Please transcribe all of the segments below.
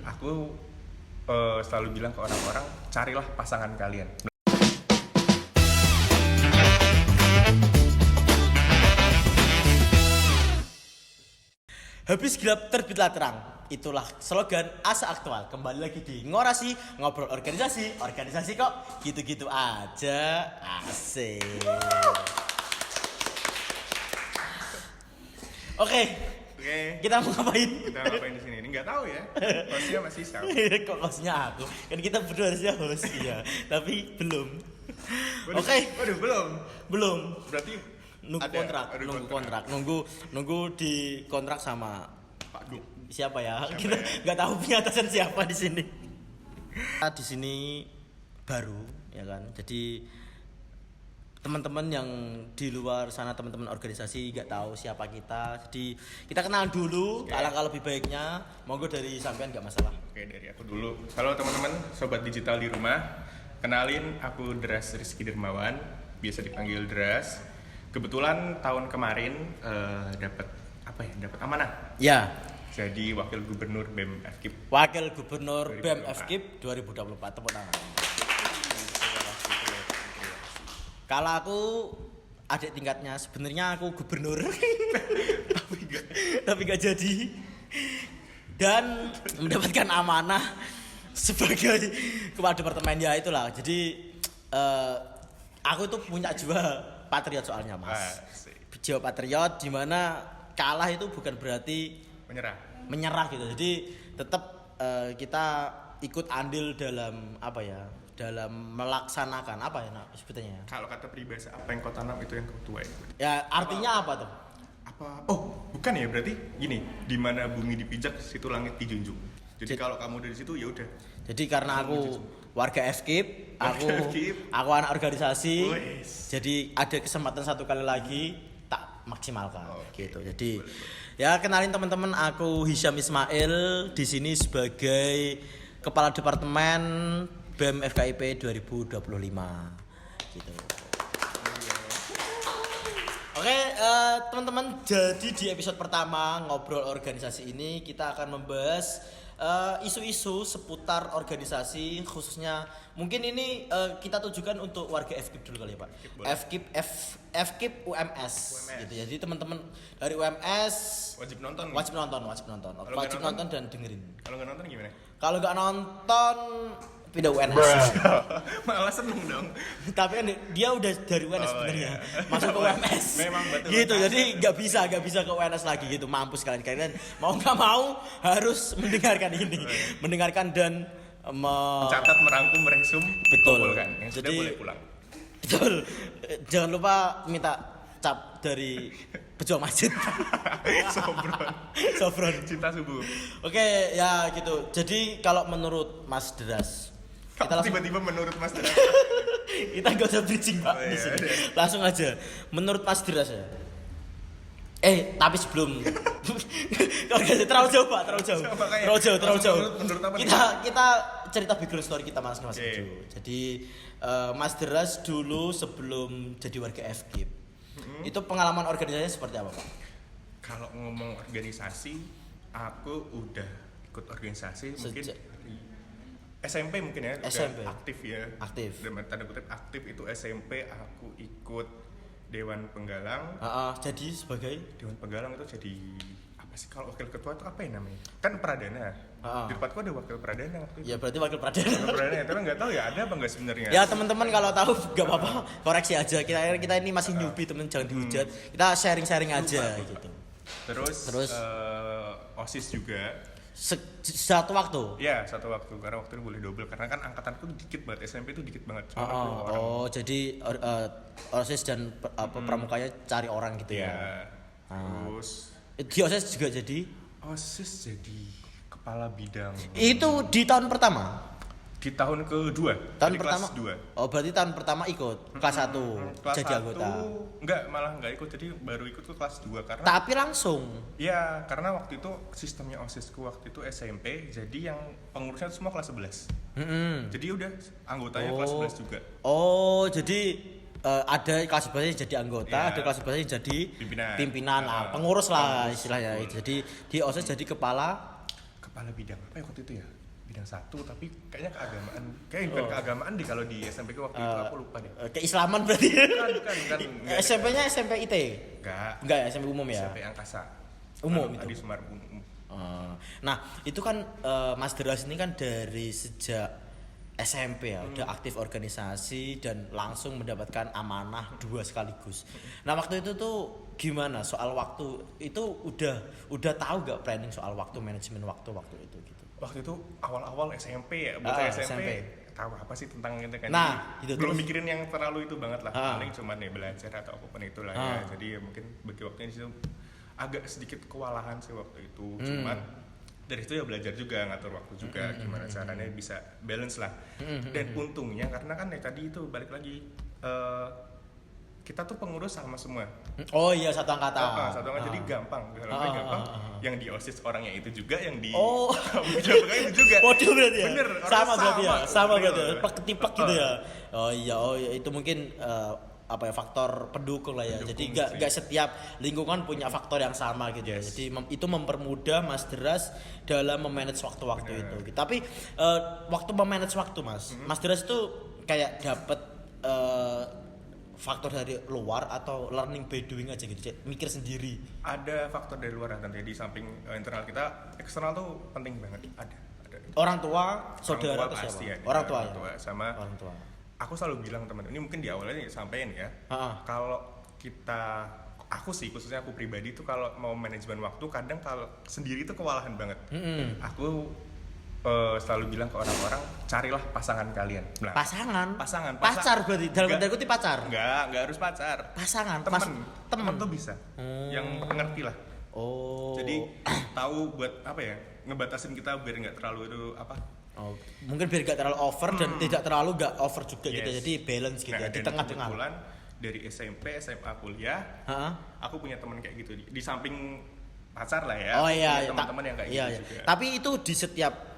aku selalu bilang ke orang-orang, carilah pasangan kalian. Habis gelap terbitlah terang. Itulah slogan Asa Aktual. Kembali lagi di Ngorasi, ngobrol organisasi. Organisasi kok gitu-gitu aja. Asik. Oke. Kita mau ngapain? Kita ngapain di sini? Ini nggak tahu ya. Hostnya masih siapa? Kok hostnya aku? Kan kita berdua harusnya host ya. Tapi belum. Oke. Waduh, belum. Berarti nunggu di kontrak sama Pak Duk. siapa ya? Kita nggak tahu punya atasan siapa di sini. Di sini baru ya kan. Jadi teman-teman yang di luar sana, teman-teman organisasi nggak tahu siapa kita. Jadi kita kenal dulu. Alangkah lebih baiknya. Monggo dari sampean nggak masalah. Oke, dari aku dulu. Halo teman-teman, sobat digital di rumah. Kenalin, aku Dras Rizky Dermawan, biasa dipanggil Dras. Kebetulan tahun kemarin dapat amanah. Ya. Jadi wakil gubernur BEM FKIP. Wakil gubernur BEM FKIP 2024. Tepuk tangan. Kalau aku adik tingkatnya, sebenarnya aku gubernur. tapi gak jadi. Dan mendapatkan amanah sebagai kepala departemen ya itulah. Jadi aku tuh punya jiwa patriot soalnya mas. Jiwa patriot di mana kalah itu bukan berarti menyerah gitu. Jadi tetap kita ikut andil dalam dalam melaksanakan sebutannya. Kalau kata peribahasa, apa yang kau tanam itu yang kau tuai. Ya artinya apa tuh? Oh bukan ya, berarti gini, di mana bumi dipijak situ langit dijunjung. Jadi kalau kamu dari situ ya udah. Jadi karena aku warga FKIP, aku anak organisasi. Jadi ada kesempatan satu kali lagi tak maksimalkan gitu. Jadi ya kenalin teman-teman, aku Hisyam Ismail di sini sebagai kepala departemen BEM FKIP 2025 gitu. Oke, teman-teman, jadi di episode pertama ngobrol organisasi ini kita akan membahas isu-isu seputar organisasi, khususnya mungkin ini kita tujukan untuk warga FKIP dulu kali ya Pak. FKIP UMS gitu ya. Jadi teman-teman dari UMS wajib nonton dan dengerin. Kalau nggak nonton gimana? Kalau nggak nonton pindah UNS. Malah seneng dong. Tapi kan dia udah dari UNS sebenarnya. Masuk ke UMS. Memang betul. Gitu. Jadi nggak bisa ke UNS lagi gitu. Mampus kalian mau nggak mau harus mendengarkan ini. Mendengarkan dan mencatat, merangkum, meresum, dikumpulkan. Yang sudah boleh pulang. Betul. Jangan lupa minta cap dari pejuang masjid. Sobron cinta subuh. Oke, ya gitu. Jadi kalau menurut Mas Dras, tiba-tiba menurut Mas Dras. Kita gak usah bridging Pak di sini. Langsung aja. Menurut Mas Dras ya. Tapi sebelum terlalu jauh Pak, terlalu jauh. Kita cerita background story kita Mas. Jadi Mas Dras dulu sebelum jadi warga FKIP, itu pengalaman organisasinya seperti apa Pak? Kalau ngomong organisasi, aku udah ikut organisasi mungkin SMP mungkin ya. SMP. Aktif. Dalam tanda kutip aktif itu SMP aku ikut Dewan Penggalang. Jadi sebagai Dewan Penggalang itu jadi apa sih, kalau wakil ketua itu apa ya namanya? Kan Pradana. Di tempatku ada wakil Pradana waktu itu. Ya berarti wakil Pradana. Tapi nggak tahu ya ada apa nggak sebenarnya. Ya teman-teman kalau tahu nggak apa-apa, koreksi aja. Kita ini masih newbie teman, jangan dihujat. Kita sharing aja gitu. Terus OSIS juga. Satu waktu? Iya, satu waktu. Karena waktu itu boleh double. Karena kan angkatanku dikit banget. SMP itu dikit banget. Jadi OSIS dan pramukanya cari orang gitu ya? Terus di OSIS juga jadi? OSIS jadi kepala bidang. Itu di tahun pertama? Di tahun kedua. Tahun pertama? Kelas 2. Oh berarti tahun pertama ikut? Kelas 1 kelas jadi 1, anggota? Malah enggak ikut. Jadi baru ikut ke kelas 2 karena. Tapi langsung? Iya, karena waktu itu sistemnya OSISku waktu itu SMP. Jadi yang pengurusnya itu semua kelas 11. Jadi udah anggotanya kelas 11 juga. Oh, jadi ada kelas 11 jadi anggota, ada kelas 11 jadi pimpinan, pengurus lah istilahnya. Jadi di OSIS jadi kepala kepala bidang apa ya waktu itu ya, bidang 1 tapi kayaknya keagamaan, kayak bukan keagamaan deh kalau di SMP waktu itu aku lupa deh. Keislaman berarti. Bukan. SMP-nya SMP IT? Enggak ya, SMP umum ya? SMP Angkasa. Umum itu. Adi Sumarmo umum. Nah, itu kan Mas Deras ini kan dari sejak SMP ya, udah aktif organisasi dan langsung mendapatkan amanah 2 sekaligus. Nah, waktu itu tuh gimana soal waktu? Itu udah tahu gak planning soal waktu, manajemen waktu itu gitu? Waktu itu awal-awal SMP ya, bocah SMP. Tahu apa sih tentang itu kan? Nah, itu belum mikirin yang terlalu itu banget lah. Paling cuman ya belajar atau apapun itulah ya. Jadi ya mungkin bagi waktunya di situ agak sedikit kewalahan sih waktu itu. Cuman dari situ ya belajar juga, ngatur waktu juga, gimana caranya bisa balance lah. Dan untungnya karena kan ya tadi itu balik lagi kita tuh pengurus sama semua. Oh iya, satu angkatan. Satu angkatan jadi gampang, gampang. Yang di OSIS orangnya itu juga, yang di itu juga. Waduh berarti ya. Bener, sama berarti ya. Sama berarti. Bener. Plek-ketiplek gitu ya. Oh iya, itu mungkin apa ya, faktor pendukung lah ya. Jadi enggak setiap lingkungan punya faktor yang sama gitu ya. Jadi itu mempermudah Mas Deras dalam memanage waktu-waktu itu. Tapi waktu memanage waktu Mas Deras itu kayak dapat faktor dari luar atau learning by doing aja gitu, mikir sendiri? Ada faktor dari luar nanti di samping internal kita, eksternal tuh penting banget. Ada. Orang tua, saudara atau siapa? Orang tua sama orang tua. Aku selalu bilang teman, ini mungkin di awalnya disampaikan ya. Kalau aku sih khususnya aku pribadi tuh kalau mau manajemen waktu kadang kalau sendiri tuh kewalahan banget. Aku selalu bilang ke orang-orang, carilah pasangan kalian. Nah, pasangan. Pacar berarti dalam tanda kutip pacar. Enggak harus pacar. Pasangan, temen tuh bisa. Yang mengerti lah. Jadi tahu buat apa ya? Ngebatasin kita biar enggak terlalu itu apa? Mungkin biar enggak terlalu over dan tidak terlalu enggak over juga gitu. Jadi balance gitu ya, di tengah-tengah. Kebetulan dari SMP, SMA, kuliah, aku punya teman kayak gitu di samping pacar lah ya. Teman-teman yang kayak gitu juga. Tapi itu di setiap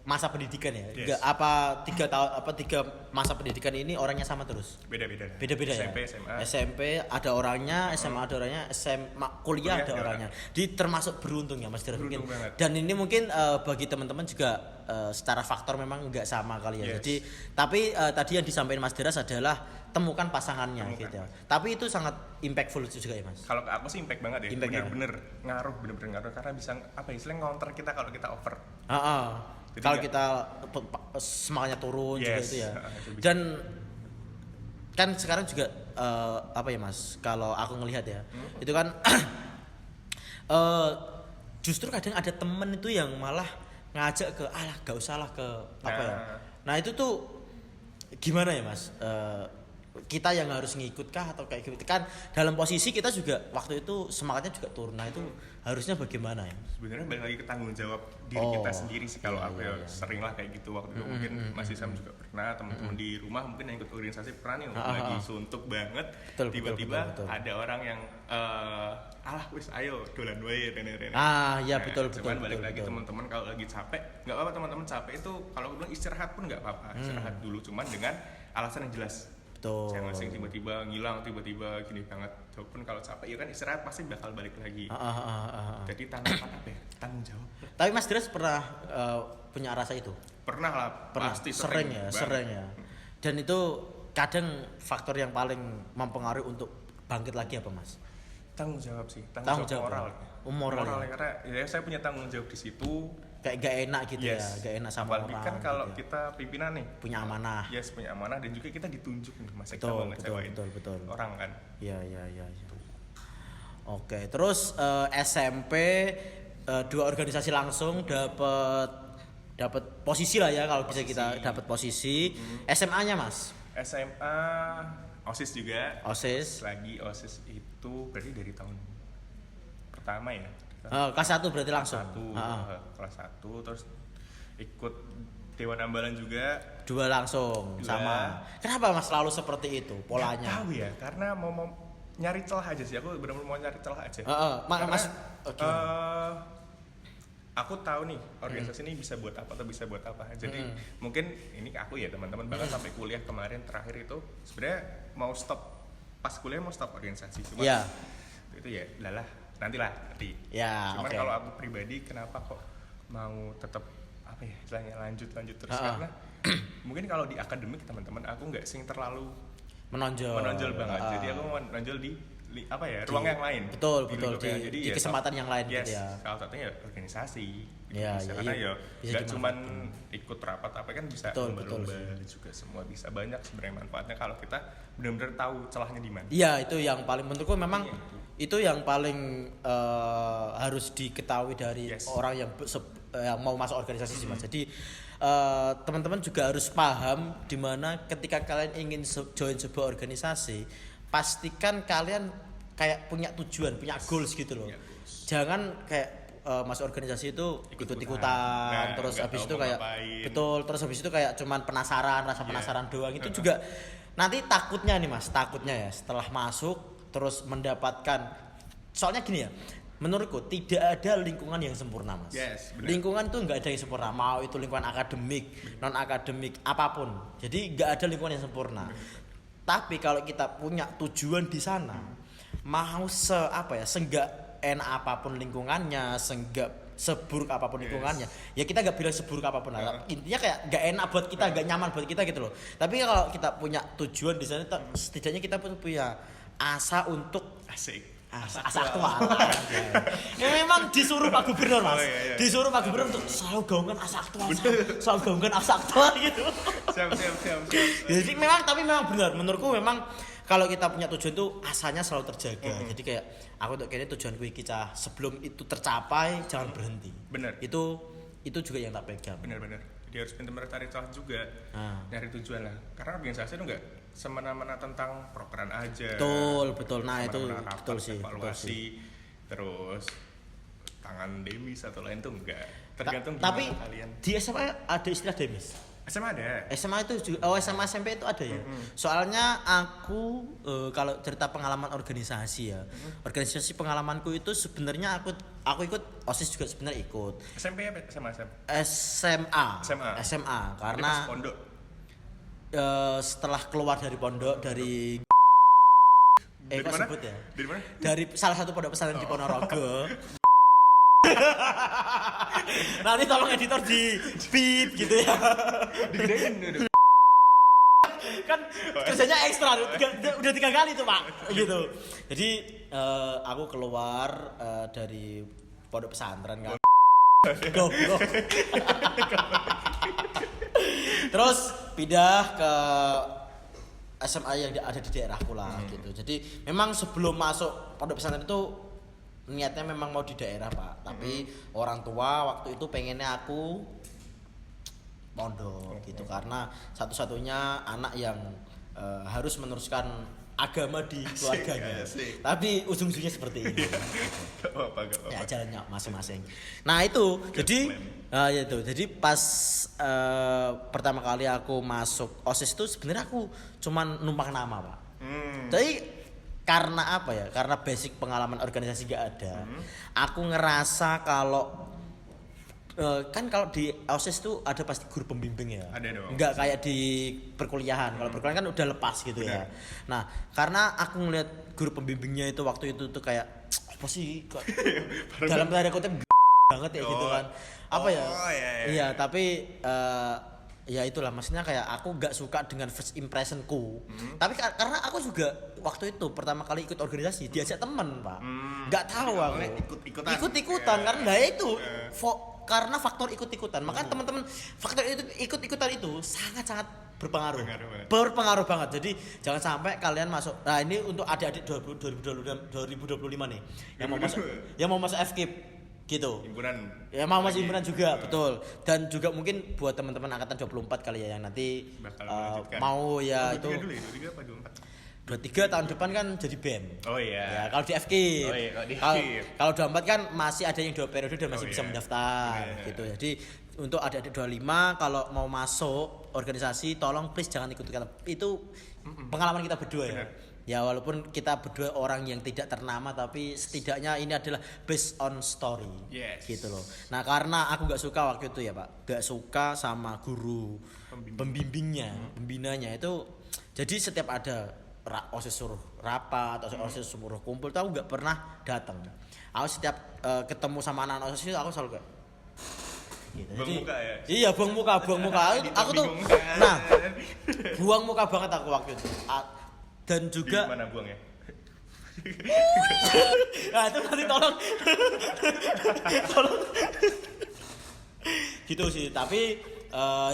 masa pendidikan ya. Apa 3 masa pendidikan ini orangnya sama terus? Beda-beda SMP, ya? SMA. SMP ada orangnya, SMA ada orangnya, SMA kuliah ada orangnya. Jadi termasuk beruntung ya Mas Deras mungkin. Banget. Dan ini mungkin bagi teman-teman juga secara faktor memang enggak sama kali ya. Jadi tapi tadi yang disampaikan Mas Deras adalah temukan pasangannya gitu ya. Tapi itu sangat impactful juga ya Mas. Kalau aku sih impact banget ya. Bener-bener ngaruh karena bisa apa istilahnya counter kita kalau kita over. Kalau kita semangatnya turun juga itu ya. Dan kan sekarang juga apa ya Mas? Kalau aku ngelihat ya, itu kan justru kadang ada temen itu yang malah ngajak ke gak usah lah ke apa ya. Nah itu tuh gimana ya Mas? Kita yang harus ngikut kah atau kayak gitu kan dalam posisi kita juga waktu itu semangatnya juga turun. Nah itu harusnya bagaimana ya? Sebenarnya balik lagi ke tanggung jawab diri kita sendiri sih. Kalau aku sering lah kayak gitu waktu itu mungkin Mas Isam juga pernah, teman-teman di rumah mungkin yang ikut organisasi pernah nih lagi suntuk banget, tiba-tiba ada orang yang wis ayo dolan wae rene-rene. Betul. Cuman balik lagi teman-teman kalau lagi capek, enggak apa-apa teman-teman capek itu kalau aku bilang istirahat pun enggak apa-apa. Istirahat dulu cuman dengan alasan yang jelas. Jangan sing tiba-tiba ngilang, tiba-tiba gini banget. Walaupun kalau capek ya kan istirahat pasti bakal balik lagi. Jadi tanggung jawab. Tapi Mas Deras pernah punya rasa itu? Pernah lah, pasti sering ya. Dan itu kadang faktor yang paling mempengaruhi untuk bangkit lagi apa Mas? Tanggung jawab sih, tanggung jawab moral. Moral ya. Karena ya saya punya tanggung jawab di situ. Kayak gak enak gitu ya, gak enak sama apalagi orang. Kan kalau gitu kita pimpinan nih punya amanah. Punya amanah dan juga kita ditunjuk nih, masa kita mau ngecewain betul. orang kan. Iya. Oke, terus SMP 2 organisasi langsung dapat posisi lah ya kalau bisa kita dapat posisi. SMA-nya Mas? SMA OSIS juga. Lagi OSIS itu berarti dari tahun pertama ya. Kelas 1 berarti langsung. Kelas 1 terus ikut Dewan Ambalan juga. 2 langsung sama. Kenapa Mas selalu seperti itu polanya? Nggak tahu ya, karena mau nyari celah aja sih. Aku benar-benar mau nyari celah aja. Mas aku tahu nih organisasi ini bisa buat apa atau bisa buat apa. Jadi mungkin ini aku ya teman-teman bahkan sampai kuliah kemarin terakhir itu sebenarnya mau stop organisasi cuma itu ya nanti. Cuman kalau aku pribadi kenapa kok mau tetap apa ya istilahnya lanjut terus karena mungkin kalau di akademik teman-teman aku nggak sing terlalu menonjol banget. Jadi aku menonjol di apa ya ruang yang lain. Betul di di kesempatan yang lain yes, gitu ya. Salah satunya organisasi. Ya, karena nggak cuman ikut rapat apa kan bisa lomba-lomba juga semua bisa banyak sebenarnya manfaatnya kalau kita benar-benar tahu celahnya di mana. Iya itu yang paling menurutku memang itu yang paling harus diketahui dari orang yang mau masuk organisasi sih Mas. Jadi teman-teman juga harus paham di mana ketika kalian ingin join sebuah organisasi, pastikan kalian kayak punya tujuan, punya goals gitu loh. Jangan kayak masuk organisasi itu ikut-ikutan, terus habis itu kayak terus habis itu kayak cuman rasa penasaran doang. Itu juga nanti takutnya nih Mas, ya setelah masuk terus mendapatkan, soalnya gini ya, menurutku tidak ada lingkungan yang sempurna Mas. Lingkungan tuh nggak ada yang sempurna, mau itu lingkungan akademik, non akademik, apapun. Jadi nggak ada lingkungan yang sempurna. Tapi kalau kita punya tujuan di sana, mau seenggak enak apapun lingkungannya, seburuk apapun lingkungannya, ya kita nggak bilang seburuk apapun. Intinya kayak nggak enak buat kita, nggak nyaman buat kita gitu loh. Tapi kalau kita punya tujuan di sana, setidaknya kita punya asa untuk asa aktual. Ya memang disuruh Pak Gubernur Mas, disuruh Pak Gubernur untuk selalu gaungkan asa aktual, selalu gaungkan asa aktual gitu. Siap. Jadi memang benar, menurutku memang kalau kita punya tujuan tuh asanya selalu terjaga. Jadi kayak aku tuh kayaknya tujuanku iki cah, sebelum itu tercapai jangan berhenti. Benar. Itu juga yang tak pegang. Benar. Dia harus pintar cari celah juga. Dari tujuan lah. Karena organisasi itu enggak semena-mena tentang prokeran aja. Betul. Nah, itu betul sih. Evaluasi, terus tangan demis atau lain tuh enggak. Tergantung tapi kalian. Di SMA ada istilah demis. SMA ada. SMA itu juga, SMA SMP itu ada ya. Soalnya aku kalau cerita pengalaman organisasi ya, organisasi pengalamanku itu sebenarnya aku ikut OSIS juga sebenarnya ikut. SMP apa? SMA karena pondok. Setelah keluar dari pondok dari Dari kok mana? sebut ya? Dari mana? Dari salah satu pondok pesantren di Ponorogo. Nanti tolong editor di beat gitu ya. Digedein. Kan kerjanya ekstra udah 3 kali tuh Pak gitu. Jadi aku keluar dari pondok pesantren kan. Goblok. Terus pindah ke SMA yang ada di daerahku lah gitu. Jadi memang sebelum masuk pondok pesantren itu niatnya memang mau di daerah Pak, tapi orang tua waktu itu pengennya aku pondok gitu karena satu-satunya anak yang harus meneruskan agama di keluarganya. Tapi ujung-ujungnya seperti ini. Gak apa-apa. Ya jalannya masing-masing. Nah itu jadi pas pertama kali aku masuk OSIS itu sebenarnya aku cuman numpang nama Pak. Jadi karena apa ya? Karena basic pengalaman organisasi gak ada. Aku ngerasa kalau kan kalau di OSIS tuh ada pasti guru pembimbing ya. Ada dong. Enggak kayak di perkuliahan. Kalau perkuliahan kan udah lepas gitu ya. Nah, karena aku ngeliat guru pembimbingnya itu waktu itu tuh kayak apa sih? Dalam tanda kutip banget ya gitu kan. Apa ya? Iya, tapi ya itulah maksudnya kayak aku gak suka dengan first impressionku. Tapi karena aku juga waktu itu pertama kali ikut organisasi diajak temen Pak. Gak tahu aku ikut-ikutan karena itu karena faktor ikut-ikutan. Makanya teman-teman faktor ikut-ikutan itu sangat-sangat berpengaruh banget. Jadi jangan sampai kalian masuk. Nah ini untuk adik-adik 2025 nih yang mau masuk FKIP gitu. Himpunan. Ya mau masih himpunan juga, betul. Dan juga mungkin buat teman-teman angkatan 24 kali ya yang nanti mau ya itu 23 apa 23 tahun depan kan jadi BEM. Oh iya. Ya, kalau di FKIP. Kalau 24 kan masih ada yang 2 periode dan masih bisa mendaftar gitu. Jadi untuk adik-adik 25 kalau mau masuk organisasi tolong please jangan ikut itu pengalaman kita berdua ya. Ya walaupun kita berdua orang yang tidak ternama tapi setidaknya ini adalah based on story gitu loh. Nah karena aku gak suka waktu itu ya Pak, gak suka sama guru pembinanya itu. Jadi setiap ada OSIS suruh rapat atau OSIS suruh kumpul tuh aku gak pernah datang. Aku setiap ketemu sama anak-anak OSIS aku selalu kayak gitu. Buang Jadi, muka ya? iya buang muka. Aku tuh, Bingung. nah buang muka banget aku waktu itu. Dan Di juga, mana buangnya? nah itu nanti tolong, tolong. Gitu sih. Tapi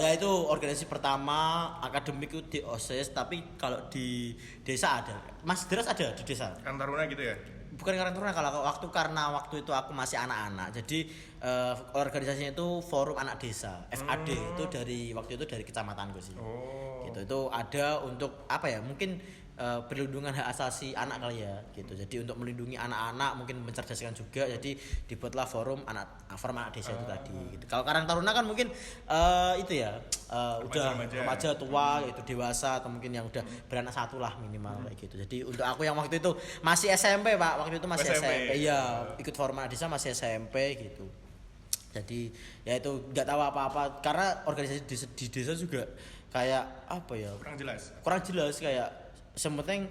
ya itu organisasi pertama akademik itu di OSIS. Tapi kalau di desa ada. Mas Deras ada di desa? Karang Taruna gitu ya? Bukan karena karena waktu itu aku masih anak-anak. Jadi organisasinya itu Forum Anak Desa, FAD. Itu dari waktu itu dari kecamatanku sih. Oh. Gitu. Itu ada untuk apa ya? Mungkin perlindungan hak asasi anak kali ya gitu. Jadi untuk melindungi anak-anak, mungkin mencerdaskan juga. Jadi dibuatlah forum anak desa itu tadi gitu. Kalau Karang Taruna kan mungkin itu ya udah remaja tua yaitu dewasa atau mungkin yang udah beranak satu lah minimal kayak gitu. Jadi untuk aku yang waktu itu masih SMP Pak, waktu itu masih SMP. Iya, ikut forum anak desa masih SMP gitu. Jadi ya itu nggak tahu apa-apa karena organisasi di desa juga kayak apa ya? Kurang jelas kayak sementing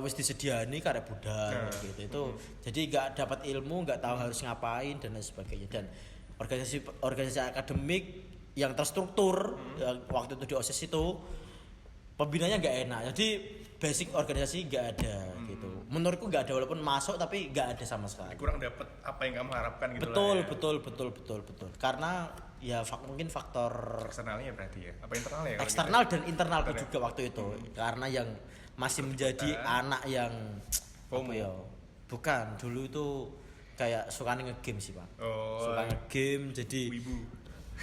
wis disediani karek budal gitu itu. Jadi nggak dapat ilmu, nggak tahu harus ngapain dan lain sebagainya. Dan organisasi akademik yang terstruktur yang waktu itu di OSIS itu pembinanya nggak enak. Jadi basic organisasi nggak ada gitu. Menurutku nggak ada walaupun masuk tapi nggak ada sama sekali. Kurang dapat apa yang kamu harapkan gitu betul, lah ya. Betul. Karena ya mungkin faktor eksternalnya berarti ya. Apa internalnya ya? Eksternal dan internalku juga waktu itu. Karena yang masih menjadi anak yang FOMO. apa ya? Bukan, dulu itu kayak suka nge-game sih, Pak. Suka nge-game jadi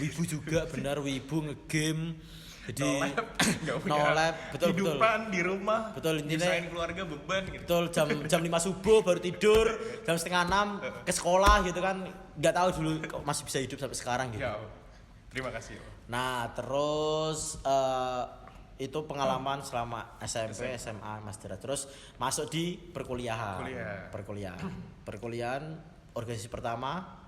wibu juga benar wibu nge-game. Jadi no lab, betul. Kehidupan di rumah. Betul intinya keluarga beban gitu. Betul jam 5 subuh baru tidur, jam 5:30 ke sekolah gitu kan. Enggak tahu dulu kok masih bisa hidup sampai sekarang gitu. Ya, terima kasih. Nah, terus itu pengalaman selama SMP, SMA, Mas Dera. Terus masuk di perkuliahan. Perkuliahan organisasi pertama.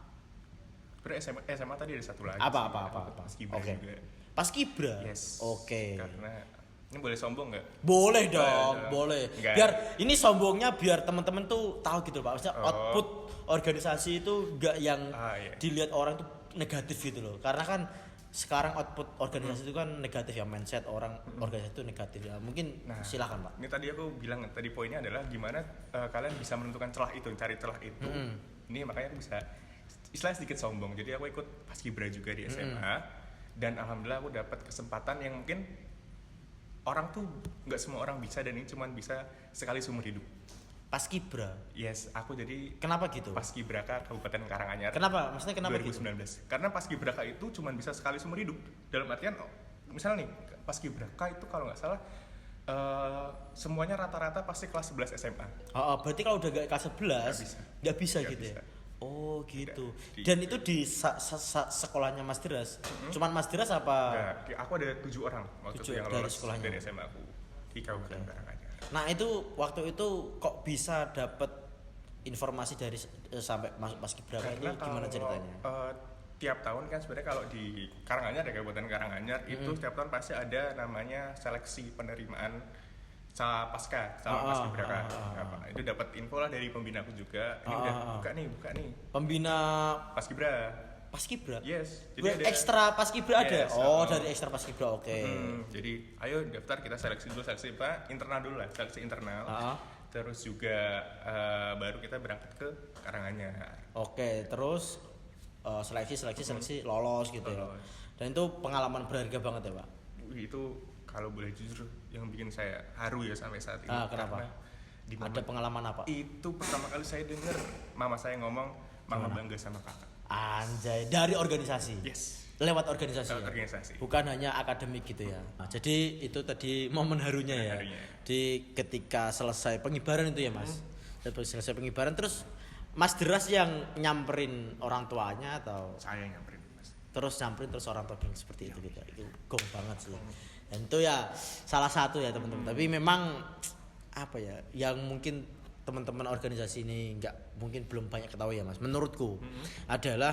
SMA tadi ada satu lagi. Apa. Paskibra juga. Paskibra. Yes. Oke. Karena ini boleh sombong nggak? Boleh dong, boleh. Enggak. Biar ini sombongnya biar teman-teman tuh tahu gitu Pak. Maksudnya output organisasi itu enggak yang dilihat orang tuh negatif gitu loh. Karena kan sekarang output organisasi itu kan negatif ya, mindset orang organisasi itu negatif ya. Mungkin silakan Pak. Ini tadi aku bilang tadi poinnya adalah gimana kalian bisa menentukan celah itu, cari celah itu. Ini makanya aku bisa istilahnya sedikit sombong. Jadi aku ikut Paskibra juga di SMA dan alhamdulillah aku dapat kesempatan yang mungkin orang tuh nggak semua orang bisa dan ini cuma bisa sekali seumur hidup. Paskibra. Yes, aku jadi kenapa gitu? Paskibraka Kabupaten Karanganyar. Kenapa? Maksudnya kenapa 2019. Gitu? Karena Paskibraka itu cuma bisa sekali seumur hidup. Dalam artian misalnya nih, Paskibraka itu kalau nggak salah semuanya rata-rata pasti kelas 11 SMA. Berarti kalau udah gak kelas 11 nggak bisa gitu ya. Oh gitu. Dan itu di sekolahnya Mas Diras. Cuman Mas Diras apa? Enggak, aku ada 7 orang waktu itu yang lolos dari SMA aku di Kabupaten Karanganyar. Nah itu waktu itu kok bisa dapet informasi dari sampai masuk Paskibraka itu gimana ceritanya? Tiap tahun kan sebenarnya kalau di Karanganyar, ya Kabupaten Karanganyar itu setiap tahun pasti ada namanya seleksi penerimaan Paskibraka. Itu dapat info lah dari pembina aku juga. Ini udah buka nih. Pembina Paskibra. Yes. Jadi ada ekstra Paskibra ada. Dari ekstra Paskibra. Oke. Jadi ayo daftar, kita seleksi dulu, seleksi apa? Internal dulu lah, seleksi internal. Terus juga baru kita berangkat ke Karanganyar. Oke, terus seleksi lolos gitu ya. Dan itu pengalaman berharga banget ya, Pak. Itu kalau boleh jujur yang bikin saya haru ya sampai saat ini. Kenapa? Ada pengalaman apa? Itu pertama kali saya dengar mama saya ngomong, "Mama bangga sama kakak." Anjay, dari organisasi. Yes. Lewat organisasi. Organisasi. Bukan hanya akademik gitu ya. Jadi itu tadi momen harunya ya. Di ketika selesai pengibaran itu ya, Mas. Selesai pengibaran terus Mas Deras yang nyamperin orang tuanya atau saya yang nyamperin, Mas. Terus orang tua yang seperti itu gitu. Itu gong banget sih. Dan itu ya salah satu ya teman-teman. Tapi memang apa ya, yang mungkin teman-teman organisasi ini mungkin belum banyak ketahui ya Mas. Menurutku adalah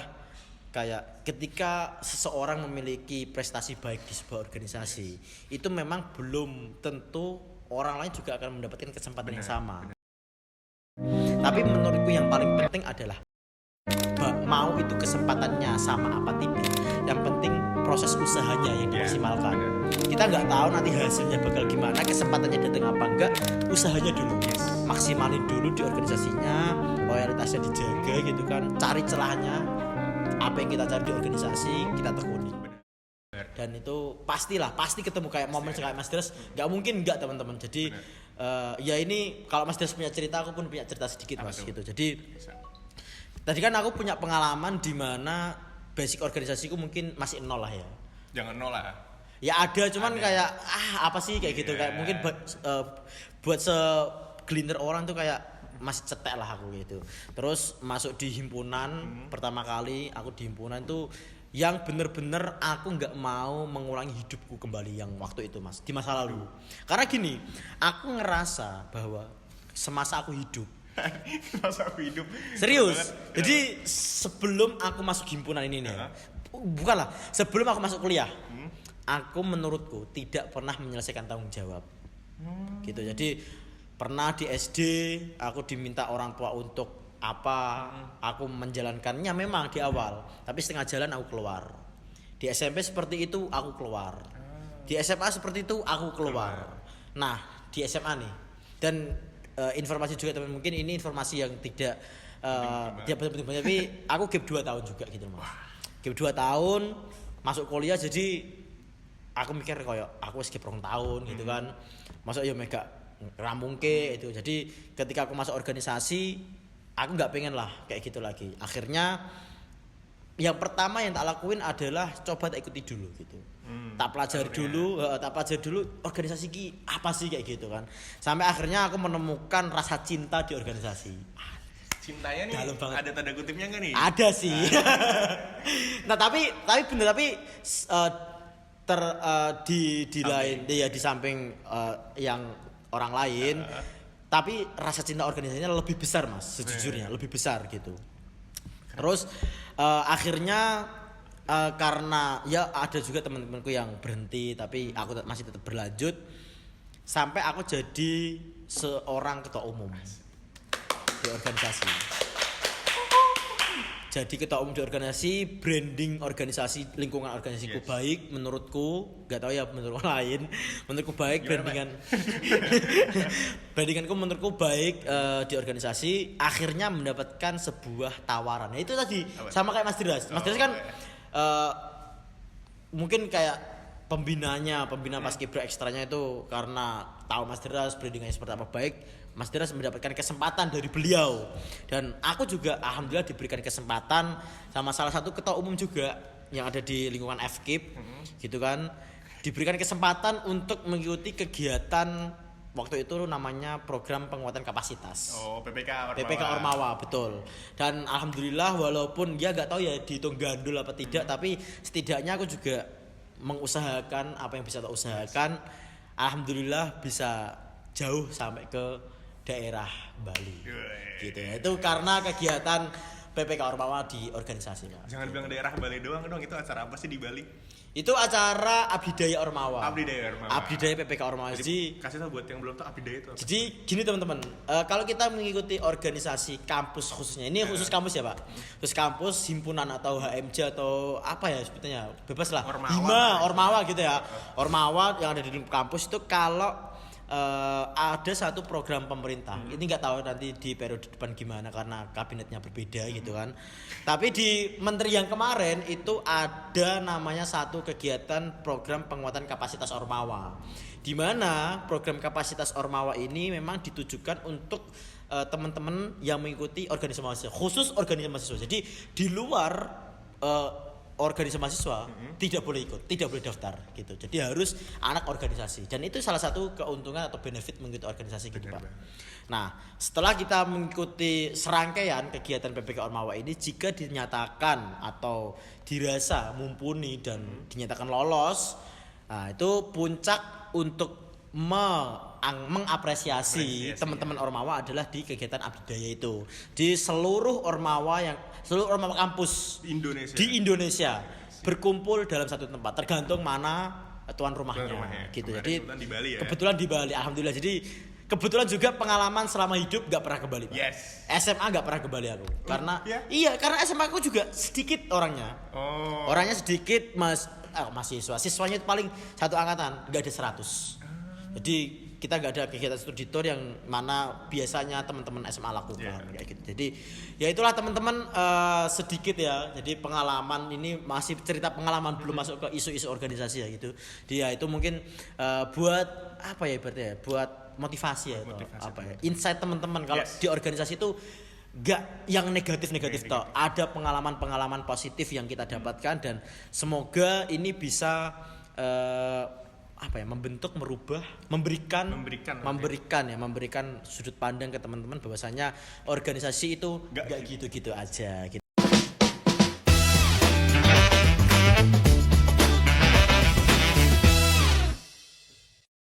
kayak ketika seseorang memiliki prestasi baik di sebuah organisasi, itu memang belum tentu orang lain juga akan mendapatkan kesempatan yang sama. Tapi menurutku yang paling penting adalah mau itu kesempatannya sama apa tidak, yang penting proses usahanya yang dimaksimalkan. Kita nggak tahu nanti hasilnya bakal gimana, kesempatannya datang apa enggak, usahanya dulu, maksimalin dulu di organisasinya, loyalitasnya dijaga gitu kan, cari celahnya, apa yang kita cari di organisasi kita tekuni. Dan itu pasti ketemu kayak momen kayak Mas Dres, nggak mungkin nggak teman-teman. Jadi ya ini kalau Mas Dres punya cerita, aku pun punya cerita sedikit Mas gitu. Jadi tadi kan aku punya pengalaman di mana basic organisasiku mungkin masih nol lah ya. Jangan nol lah. Ya ada, cuman kayak apa sih kayak gitu, kayak mungkin buat segelintir orang tuh kayak masih cetek lah aku gitu. Terus masuk di himpunan pertama kali aku di himpunan tuh yang bener-bener aku nggak mau mengulangi hidupku kembali yang waktu itu Mas, di masa lalu. Karena gini, aku ngerasa bahwa semasa aku hidup serius. Jadi sebelum aku masuk himpunan ini nih, bukanlah sebelum aku masuk kuliah, aku menurutku tidak pernah menyelesaikan tanggung jawab. Gitu. Jadi pernah di SD aku diminta orang tua untuk apa, aku menjalankannya memang di awal, tapi setengah jalan aku keluar. Di SMP seperti itu aku keluar. Di SMA seperti itu aku keluar. Nah, di SMA nih. Dan informasi juga teman, mungkin ini informasi yang tidak penting, tapi aku gap 2 tahun juga gitu Mas. Gap 2 tahun masuk kuliah, jadi aku mikir kayak aku skip 2 tahun gitu kan. Masuk ya mega ramungke itu. Jadi ketika aku masuk organisasi, aku nggak pengen lah kayak gitu lagi. Akhirnya yang pertama yang tak lakuin adalah coba tak ikuti dulu gitu. Tak pelajari dulu organisasi ki apa sih kayak gitu kan. Sampai akhirnya aku menemukan rasa cinta di organisasi. Cintanya nih ada tanda kutipnya nggak nih? Ada sih. Nah tapi di lain ya, di samping yang orang lain, tapi rasa cinta organisasinya lebih besar Mas, sejujurnya lebih besar gitu. Terus akhirnya karena ya ada juga teman-temanku yang berhenti, tapi aku masih tetap berlanjut sampai aku jadi seorang ketua umum di organisasi. Jadi ketua umum di organisasi, branding organisasi, lingkungan organisasiku baik menurutku, nggak tahu ya menurut orang lain, menurutku baik. Brandinganku menurutku baik di organisasi. Akhirnya mendapatkan sebuah tawaran. Nah, itu tadi sama kayak Mas Diras. Mas Diras kan mungkin kayak pembina paskibra ekstranya itu karena tahu Mas Diras brandingnya seperti apa baik. Mas Diras mendapatkan kesempatan dari beliau, dan aku juga alhamdulillah diberikan kesempatan sama salah satu ketua umum juga yang ada di lingkungan FKIP gitu kan, diberikan kesempatan untuk mengikuti kegiatan waktu itu namanya program penguatan kapasitas. PPK Ormawa betul. Dan alhamdulillah walaupun dia nggak tahu ya dihitung gandul apa tidak, tapi setidaknya aku juga mengusahakan apa yang bisa tak usahakan. Alhamdulillah bisa jauh sampai ke daerah Bali gitu ya. Itu karena kegiatan PPK Ormawa di organisasi Pak. Jangan bilang daerah Bali doang dong, itu acara apa sih di Bali? Itu acara Abdidaya Ormawa. Abdidaya PPK Ormawa. Jadi kasih tahu buat yang belum tahu Abdidaya itu apa? Jadi gini teman-teman, kalau kita mengikuti organisasi kampus khususnya, ini khusus kampus ya Pak, khusus kampus, himpunan atau HMJ atau apa ya sebetulnya, bebas lah, Ormawa gitu ya. Ormawa yang ada di kampus itu kalau ada satu program pemerintah, ini nggak tahu nanti di periode depan gimana karena kabinetnya berbeda gitu kan. Tapi di menteri yang kemarin itu ada namanya satu kegiatan program penguatan kapasitas Ormawa, di mana program kapasitas Ormawa ini memang ditujukan untuk teman-teman yang mengikuti organisasi mahasiswa, khusus organisasi mahasiswa. Jadi di luar organisasi mahasiswa tidak boleh ikut, tidak boleh daftar gitu. Jadi harus anak organisasi, dan itu salah satu keuntungan atau benefit mengikuti organisasi gitu Pak. Nah, setelah kita mengikuti serangkaian kegiatan PPK Ormawa ini, jika dinyatakan atau dirasa mumpuni dan dinyatakan lolos, nah itu puncak untuk mengapresiasi teman-teman Ormawa adalah di kegiatan Abdidaya itu. Di seluruh Ormawa kampus di Indonesia berkumpul dalam satu tempat, tergantung mana tuan rumahnya gitu. Jadi di Bali ya? Kebetulan di Bali, alhamdulillah. Jadi kebetulan juga pengalaman selama hidup gak pernah kembali Pak. Yes. SMA gak pernah kembali aku karena iya? iya karena SMA aku juga sedikit orangnya. Oh. Orangnya sedikit mahasiswa. Siswanya itu paling satu angkatan nggak ada 100. Jadi kita nggak ada kegiatan studi tour yang mana biasanya teman-teman SMA lakukan kayak gitu. Jadi ya itulah teman-teman sedikit ya. Jadi pengalaman ini masih cerita pengalaman belum masuk ke isu-isu organisasi ya gitu. Dia itu mungkin buat apa ya ibaratnya ya, buat motivasi ya itu apa ya. Insight teman-teman kalau di organisasi itu gak yang negatif-negatif toh. Ada pengalaman-pengalaman positif yang kita dapatkan dan semoga ini bisa apa ya membentuk, merubah, memberikan sudut pandang ke teman-teman bahwasanya organisasi itu gak gitu-gitu aja gitu.